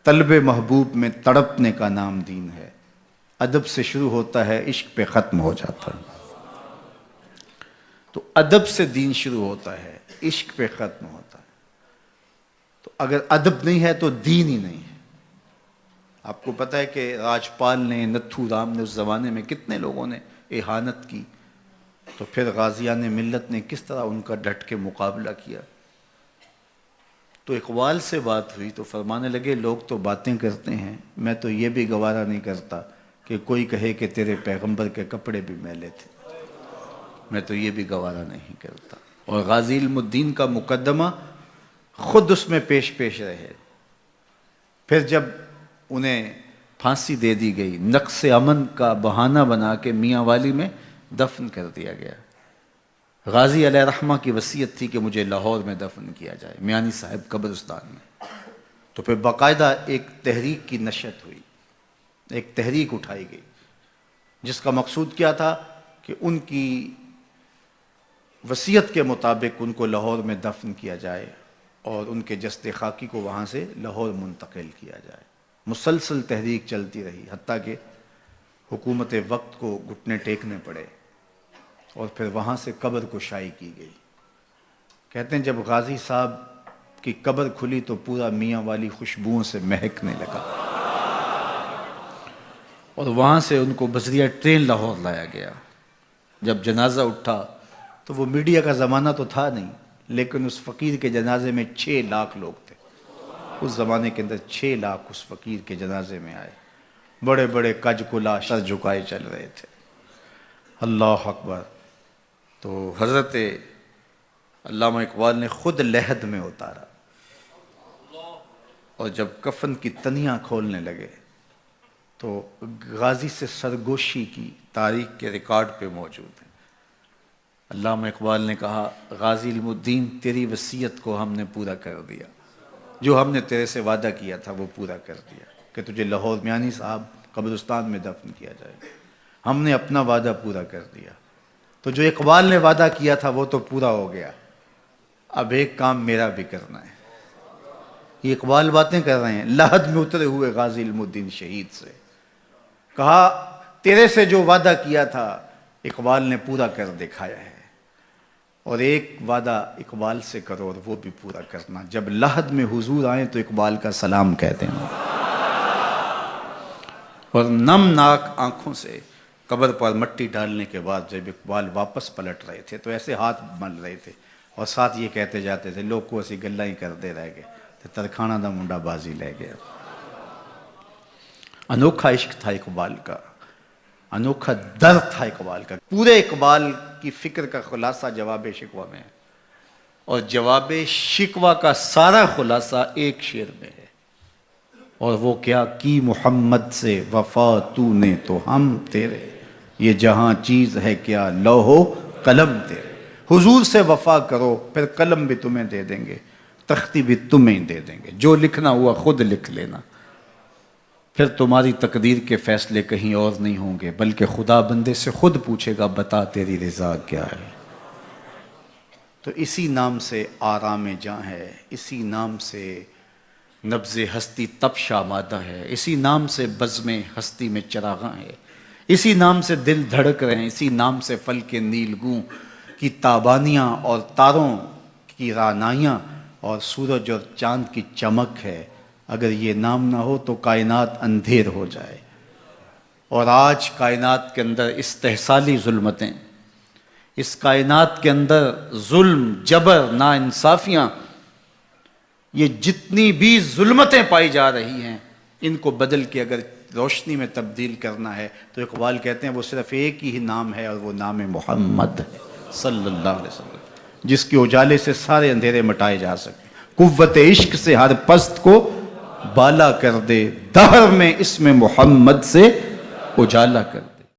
طلب محبوب میں تڑپنے کا نام دین ہے، ادب سے شروع ہوتا ہے عشق پہ ختم ہو جاتا ہے۔ تو ادب سے دین شروع ہوتا ہے، عشق پہ ختم ہوتا ہے۔ تو اگر ادب نہیں ہے تو دین ہی نہیں ہے۔ آپ کو پتہ ہے کہ راجپال نے، نتھو رام نے اس زمانے میں کتنے لوگوں نے اہانت کی، تو پھر غازیان ملت نے کس طرح ان کا ڈٹ کے مقابلہ کیا۔ تو اقبال سے بات ہوئی تو فرمانے لگے لوگ تو باتیں کرتے ہیں، میں تو یہ بھی گوارا نہیں کرتا کہ کوئی کہے کہ تیرے پیغمبر کے کپڑے بھی میلے تھے، میں تو یہ بھی گوارا نہیں کرتا۔ اور غازی علم الدین کا مقدمہ خود اس میں پیش رہے۔ پھر جب انہیں پھانسی دے دی گئی، نقص امن کا بہانہ بنا کے میاں والی میں دفن کر دیا گیا۔ غازی علیہ رحمہ کی وصیت تھی کہ مجھے لاہور میں دفن کیا جائے، میانی صاحب قبرستان میں۔ تو پھر باقاعدہ ایک تحریک کی نشت ہوئی، ایک تحریک اٹھائی گئی، جس کا مقصود کیا تھا کہ ان کی وصیت کے مطابق ان کو لاہور میں دفن کیا جائے اور ان کے جسد خاکی کو وہاں سے لاہور منتقل کیا جائے۔ مسلسل تحریک چلتی رہی، حتیٰ کہ حکومت وقت کو گھٹنے ٹیکنے پڑے، اور پھر وہاں سے قبر کشائی کی گئی۔ کہتے ہیں جب غازی صاحب کی قبر کھلی تو پورا میاں والی خوشبوؤں سے مہکنے لگا، اور وہاں سے ان کو بذریعہ ٹرین لاہور لایا گیا۔ جب جنازہ اٹھا تو وہ میڈیا کا زمانہ تو تھا نہیں، لیکن اس فقیر کے جنازے میں 6 لاکھ لوگ تھے۔ اس زمانے کے اندر 6 لاکھ اس فقیر کے جنازے میں آئے، بڑے بڑے کج کلا سر جھکائے چل رہے تھے۔ اللہ اکبر۔ تو حضرت علامہ اقبال نے خود لحد میں اتارا، اور جب کفن کی تنیاں کھولنے لگے تو غازی سے سرگوشی کی تاریخ کے ریکارڈ پہ موجود ہے۔ علامہ اقبال نے کہا غازی علم الدین تیری وصیت کو ہم نے پورا کر دیا، جو ہم نے تیرے سے وعدہ کیا تھا وہ پورا کر دیا کہ تجھے لاہور میانی صاحب قبرستان میں دفن کیا جائے، ہم نے اپنا وعدہ پورا کر دیا۔ تو جو اقبال نے وعدہ کیا تھا وہ تو پورا ہو گیا، اب ایک کام میرا بھی کرنا ہے۔ یہ اقبال باتیں کر رہے ہیں لحد میں اترے ہوئے غازی علم الدین شہید سے۔ کہا تیرے سے جو وعدہ کیا تھا اقبال نے پورا کر دکھایا ہے، اور ایک وعدہ اقبال سے کرو اور وہ بھی پورا کرنا، جب لحد میں حضور آئیں تو اقبال کا سلام کہہ دینا۔ اور نمناک آنکھوں سے قبر پر مٹی ڈالنے کے بعد جب اقبال واپس پلٹ رہے تھے تو ایسے ہاتھ مل رہے تھے، اور ساتھ یہ کہتے جاتے تھے لوگ کو اسی گلہ ہی کرتے رہ گئے تو ترکھانہ دا منڈا بازی لے گیا۔ انوکھا عشق تھا اقبال کا، انوکھا درد تھا اقبال کا۔ پورے اقبال کی فکر کا خلاصہ جواب شکوہ میں ہے، اور جواب شکوہ کا سارا خلاصہ ایک شعر میں ہے، اور وہ کیا کی محمد سے وفا تو نے تو ہم تیرے، یہ جہاں چیز ہے کیا لوح و قلم تیرے۔ حضور سے وفا کرو پھر قلم بھی تمہیں دے دیں گے، تختی بھی تمہیں دے دیں گے، جو لکھنا ہوا خود لکھ لینا، پھر تمہاری تقدیر کے فیصلے کہیں اور نہیں ہوں گے، بلکہ خدا بندے سے خود پوچھے گا بتا تیری رضا کیا ہے۔ تو اسی نام سے آرام جاں ہے، اسی نام سے نبض ہستی تپش آمادہ ہے، اسی نام سے بزم ہستی میں چراغاں ہے، اسی نام سے دل دھڑک رہے ہیں، اسی نام سے فلک نیلگوں کی تابانیاں اور تاروں کی رعنائیاں اور سورج اور چاند کی چمک ہے۔ اگر یہ نام نہ ہو تو کائنات اندھیر ہو جائے، اور آج کائنات کے اندر استحصالی ظلمتیں، اس کائنات کے اندر ظلم، جبر، ناانصافیاں، یہ جتنی بھی ظلمتیں پائی جا رہی ہیں ان کو بدل کے اگر روشنی میں تبدیل کرنا ہے تو اقبال کہتے ہیں وہ صرف ایک ہی نام ہے، اور وہ نام محمد ہے صلی اللہ علیہ وسلم، جس کے اجالے سے سارے اندھیرے مٹائے جا سکیں۔ قوت عشق سے ہر پست کو بالا کر دے، دہر میں اسم محمد سے اجالا کر دے۔